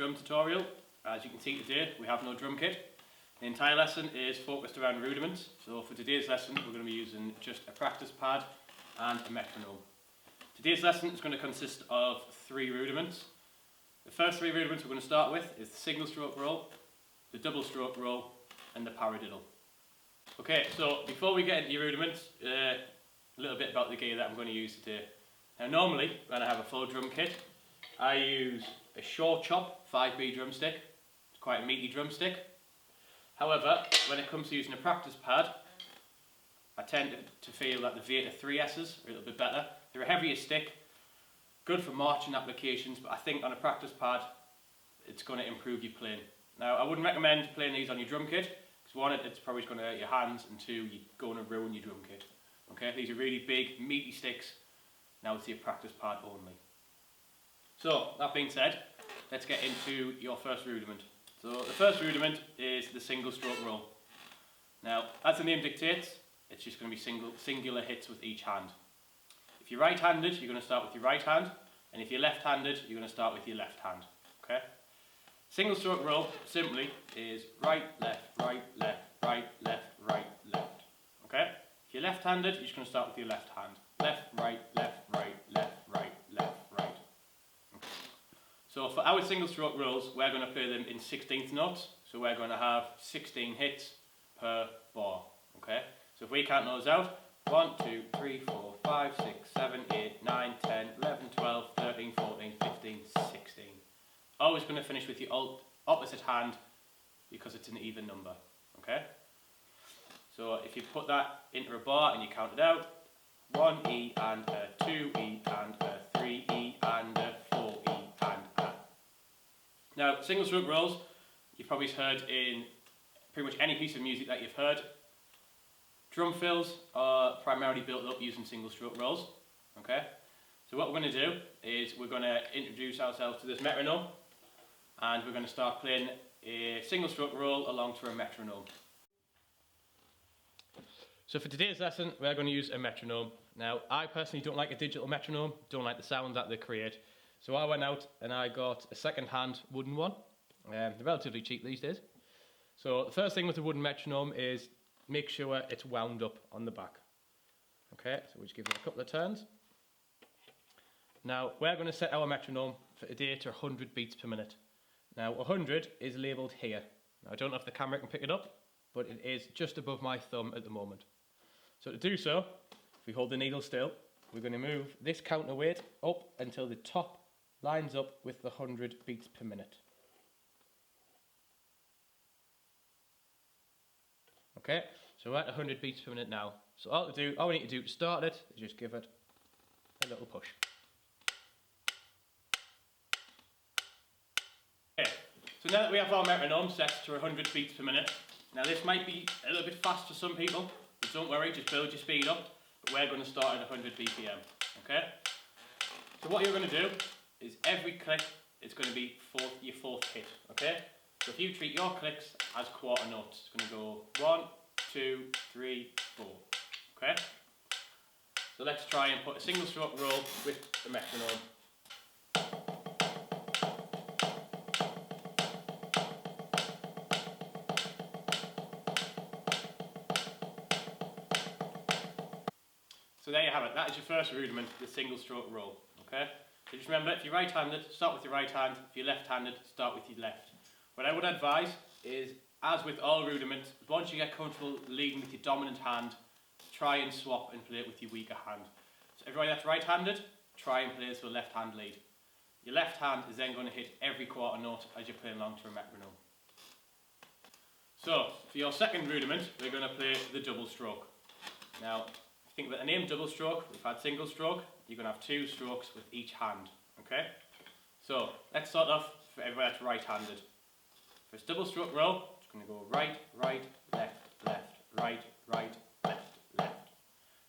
drum tutorial. As you can see today, we have no drum kit. The entire lesson is focused around rudiments. So for today's lesson, we're going to be using just a practice pad and a metronome. Today's lesson is going to consist of 3 rudiments. The first 3 rudiments we're going to start with is the single stroke roll, the double stroke roll, and the paradiddle. Okay, so before we get into your rudiments, a little bit about the gear that I'm going to use today. Now normally, when I have a full drum kit, I use a short chop 5B drumstick. It's quite a meaty drumstick. However, when it comes to using a practice pad, I tend to feel that the Veta 3S's are a little bit better. They're a heavier stick, good for marching applications, but I think on a practice pad, it's going to improve your playing. Now, I wouldn't recommend playing these on your drum kit, because 1, it's probably going to hurt your hands, and 2, you're going to ruin your drum kit. Okay, these are really big, meaty sticks. Now it's your practice pad only. So, that being said, let's get into your first rudiment. So, the first rudiment is the single stroke roll. Now, as the name dictates, it's just going to be singular hits with each hand. If you're right-handed, you're going to start with your right hand, and if you're left-handed, you're going to start with your left hand. Okay? Single stroke roll, simply, is right, left, right, left, right, left, right, left. Okay? If you're left-handed, you're just going to start with your left hand. Left, right, left, right, left, right, left, right. Okay. So for our single stroke rolls, we're going to play them in 16th notes. So we're going to have 16 hits per bar. Okay? So if we count those out, 1, 2, 3, 4, 5, 6, 7, 8, 9, 10, 11, 12, 13, 14, 15, 16. Always going to finish with your opposite hand because it's an even number. Okay? So if you put that into a bar and you count it out, 1 E and a 2 E and a 3 E and a 4 E and a. Now, single stroke rolls, you've probably heard in pretty much any piece of music that you've heard. Drum fills are primarily built up using single stroke rolls. Okay? So what we're going to do is we're going to introduce ourselves to this metronome, and we're going to start playing a single stroke roll along to a metronome. So for today's lesson, we're going to use a metronome. Now, I personally don't like a digital metronome, don't like the sound that they create. So I went out and I got a second-hand wooden one. They're relatively cheap these days. So the first thing with the wooden metronome is make sure it's wound up on the back. Okay, so we'll just give it a couple of turns. Now, we're going to set our metronome for today to 100 beats per minute. Now, 100 is labelled here. Now, I don't know if the camera can pick it up, but it is just above my thumb at the moment. So to do so, if we hold the needle still, we're going to move this counterweight up until the top lines up with the 100 beats per minute. Okay, so we're at 100 beats per minute now. So all we need to do to start it is just give it a little push. Okay, so now that we have our metronome set to 100 beats per minute, now this might be a little bit fast for some people, but don't worry, just build your speed up. But we're going to start at 100 BPM. Okay? So what you're going to do is every click is going to be your 4th hit. Okay? So if you treat your clicks as quarter notes, it's going to go 1, 2, 3, 4. Okay? So let's try and put a single stroke roll with the metronome. So there you have it, that is your first rudiment, the single stroke roll. Okay? So just remember, if you're right-handed, start with your right hand. If you're left-handed, start with your left. What I would advise is, as with all rudiments, once you get comfortable leading with your dominant hand, try and swap and play it with your weaker hand. So everybody that's right-handed, try and play this with a left hand lead. Your left hand is then going to hit every quarter note as you're playing along to a metronome. So, for your second rudiment, we're going to play the double stroke. Now, think about the name double stroke. We've had single stroke. You're going to have 2 strokes with each hand. Okay? So let's start off for everybody that's right-handed. For this double stroke roll, it's going to go right, right, left, left, right, right, left, left.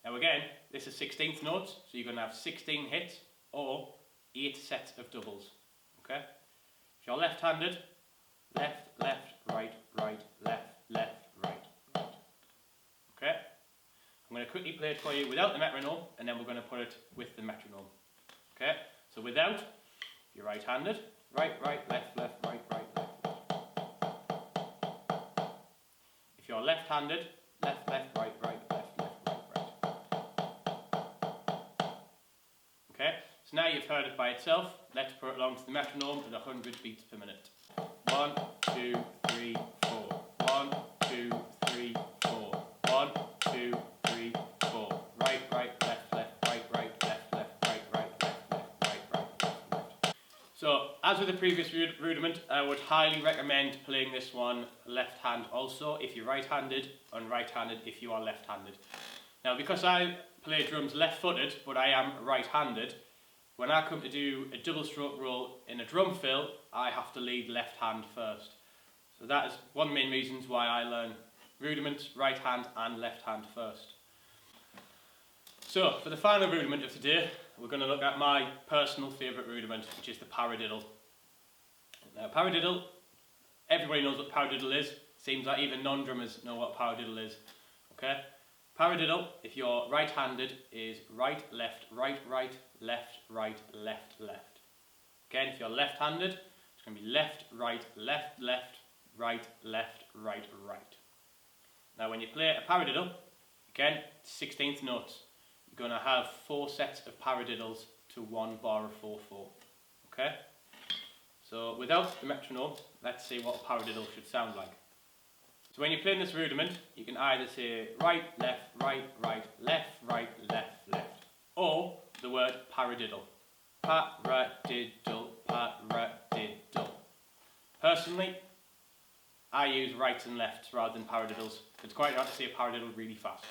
Now again, this is 16th notes, so you're going to have 16 hits or 8 sets of doubles. Okay? If you're left-handed, left, left, right, right, left, left, right, right. Okay? I'm going to quickly play it for you without the metronome, and then we're going to put it with the metronome. Okay? So without, if you're right-handed, right, right, left, left, right, right, left, left. If you're left-handed, left, left, right, right, left, left, right, right. Okay, so now you've heard it by itself. Let's put it along to the metronome at 100 beats per minute. 1, 2, 3, 4. 1, 2, 3, 4. 1, 2, 3, 4. Right, right, left, left, right, right, left, left, right, right, left, left, right, right, left, left. So, as with the previous rudiment, I would highly recommend playing this one left hand also if you're right-handed, and right-handed if you are left-handed. Now, because I play drums left-footed, but I am right-handed, when I come to do a double stroke roll in a drum fill, I have to lead left hand first. So that is one of the main reasons why I learn rudiments, right hand and left hand first. So for the final rudiment of today, we're going to look at my personal favourite rudiment, which is the paradiddle. Now paradiddle, everybody knows what paradiddle is. Seems like even non-drummers know what paradiddle is. Okay? Paradiddle, if you're right-handed, is right, left, right, right, left, right, left, left. Again, if you're left-handed, it's going to be left, right, left, left, right, left, right, right. Now when you play a paradiddle, again, 16th notes. You're going to have 4 sets of paradiddles to 1 bar of 4/4. Okay? So without the metronome, let's see what a paradiddle should sound like. So when you're playing this rudiment, you can either say right, left, right, right, left, right, left, left. Or the word paradiddle. Paradiddle, paradiddle. Personally, I use rights and lefts rather than paradiddles. It's quite hard to say a paradiddle really fast.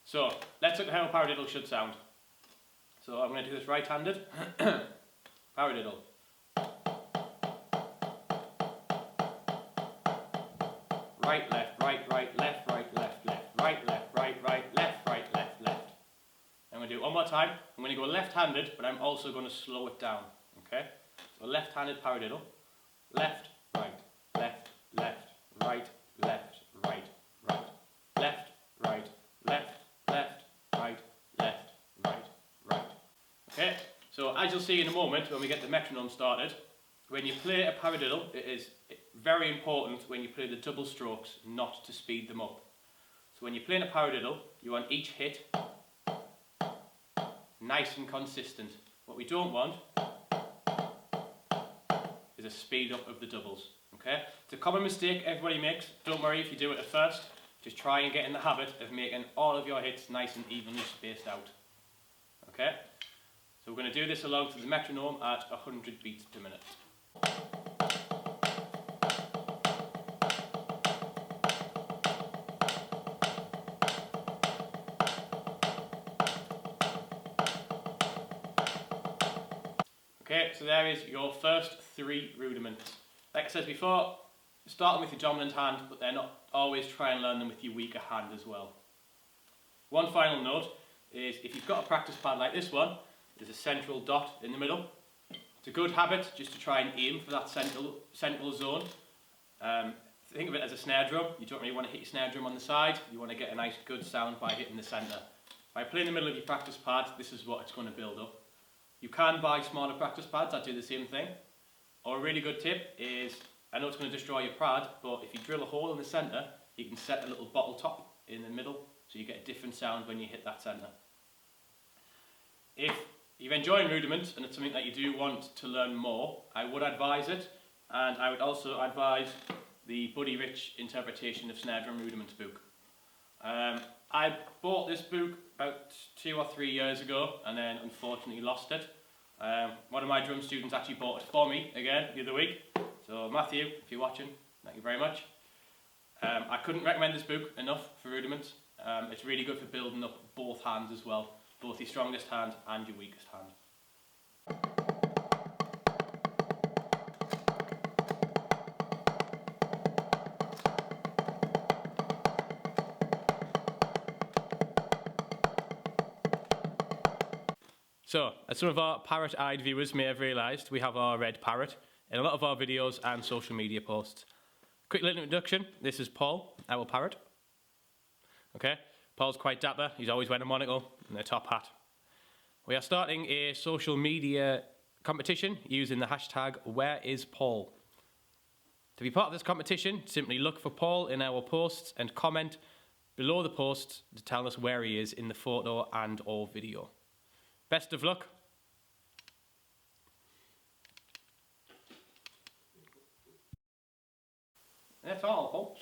So, let's look at how a paradiddle should sound. So I'm going to do this right-handed. Paradiddle. Right, left, right, right, left, right, left, left, right, left, right, right, left, right, left, left. I'm going to do it one more time. I'm going to go left-handed, but I'm also going to slow it down. Okay? So left-handed paradiddle. Left, right, left, left, right, left, right, right, left, right, left, left, right, left, right, right. Okay? So as you'll see in a moment when we get the metronome started, when you play a paradiddle, it is very important when you play the double strokes not to speed them up. So when you're playing a paradiddle, you want each hit nice and consistent. What we don't want is a speed up of the doubles. Okay? It's a common mistake everybody makes. Don't worry if you do it at first. Just try and get in the habit of making all of your hits nice and evenly spaced out. Okay? So we're going to do this along to the metronome at 100 beats per minute. Okay, so there is your first 3 rudiments. Like I said before, starting with your dominant hand, but then always try and learn them with your weaker hand as well. One final note is if you've got a practice pad like this one, there's a central dot in the middle. It's a good habit just to try and aim for that central zone. Think of it as a snare drum. You don't really want to hit your snare drum on the side. You want to get a nice good sound by hitting the centre. By playing in the middle of your practice pad, this is what it's going to build up. You can buy smaller practice pads that do the same thing. Or a really good tip is, I know it's going to destroy your pad, but if you drill a hole in the centre, you can set a little bottle top in the middle so you get a different sound when you hit that centre. If you're enjoying rudiments and it's something that you do want to learn more, I would advise it, and I would also advise the Buddy Rich Interpretation of Snare Drum Rudiments book. I bought this book about 2 or 3 years ago and then unfortunately lost it. One of my drum students actually bought it for me again the other week. So Matthew, if you're watching, thank you very much. I couldn't recommend this book enough for rudiments. It's really good for building up both hands as well, both your strongest hand and your weakest hand. So, as some of our parrot-eyed viewers may have realised, we have our red parrot in a lot of our videos and social media posts. Quick little introduction, this is Paul, our parrot. Okay, Paul's quite dapper, he's always wearing a monocle and a top hat. We are starting a social media competition using the hashtag #WhereIsPaul. To be part of this competition, simply look for Paul in our posts and comment below the post to tell us where he is in the photo and or video. Best of luck. That's all, folks.